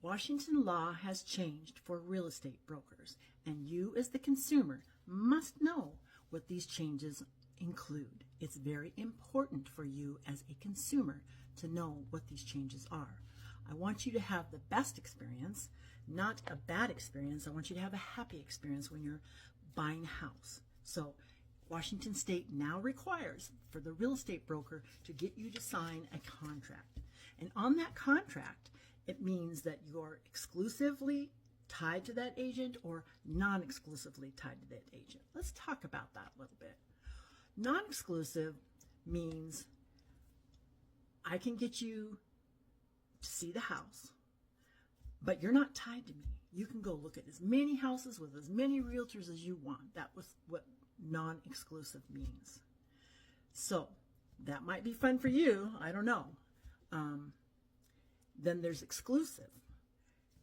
Washington law has changed for real estate brokers, and you as the consumer must know what these changes include. It's very important for you as a consumer to know what these changes are. I want you to have the best experience, not a bad experience. I want you to have a happy experience when you're buying a house. So Washington State now requires for the real estate broker to get you to sign a contract. And on that contract, it means that you're exclusively tied to that agent or non-exclusively tied to that agent. Let's talk about that a little bit. Non-exclusive means I can get you to see the house, but you're not tied to me. You can go look at as many houses with as many realtors as you want. That was what non-exclusive means. So that might be fun for you. I don't know. Then there's exclusive,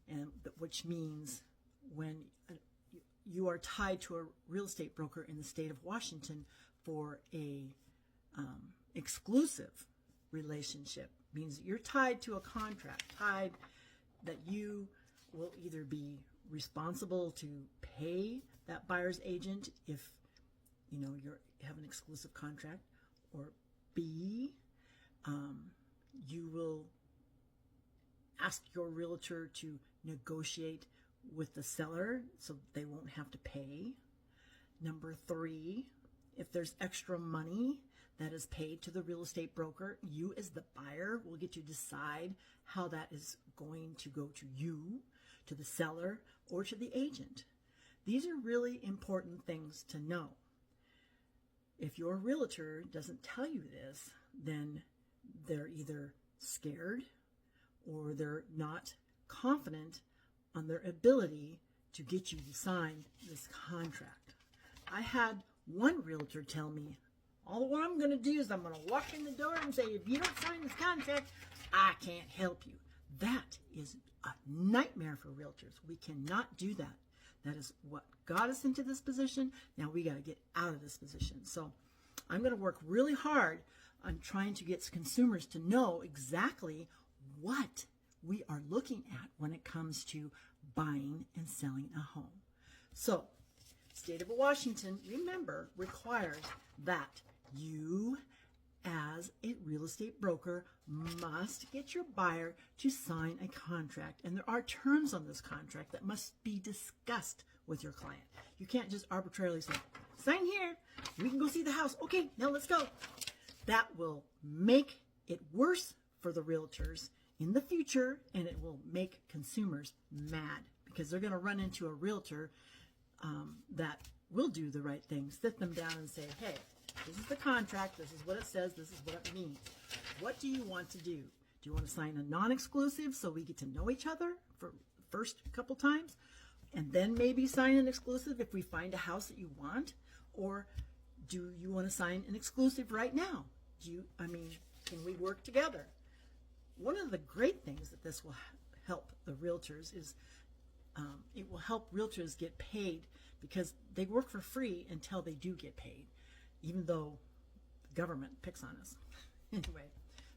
and which means when you are tied to a real estate broker in the state of Washington for a exclusive relationship, means that you're tied to a contract, tied that you will either be responsible to pay that buyer's agent if you have an exclusive contract, or B, you will ask your realtor to negotiate with the seller so they won't have to pay. Number 3, if there's extra money that is paid to the real estate broker, you as the buyer will get to decide how that is going to go to you, to the seller, or to the agent. These are really important things to know. If your realtor doesn't tell you this, then they're either scared or they're not confident on their ability to get you to sign this contract. I had one realtor tell me, all what I'm going to do is I'm going to walk in the door and say, if you don't sign this contract, I can't help you. That is a nightmare for realtors. We cannot do that. That is what got us into this position. Now we got to get out of this position. So I'm going to work really hard on trying to get consumers to know exactly what we are looking at when it comes to buying and selling a home. So, State of Washington, remember, requires that you as a real estate broker must get your buyer to sign a contract. And there are terms on this contract that must be discussed with your client. You can't just arbitrarily say, sign here, we can go see the house. Okay, now let's go. That will make it worse for the realtors in the future, and it will make consumers mad because they're going to run into a realtor that will do the right thing, sit them down and say, hey, this is the contract, this is what it says, this is what it means. What do you want to do? Do you want to sign a non-exclusive so we get to know each other for the first couple times, and then maybe sign an exclusive if we find a house that you want? Or do you want to sign an exclusive right now? Can we work together? One of the great things that this will help the realtors is it will help realtors get paid, because they work for free until they do get paid, even though the government picks on us. Anyway,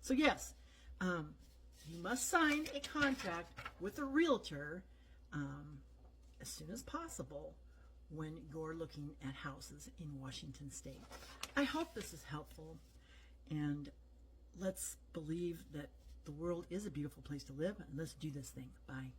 so yes, you must sign a contract with a realtor as soon as possible when you're looking at houses in Washington State. I hope this is helpful, and let's believe that the world is a beautiful place to live, and let's do this thing. Bye.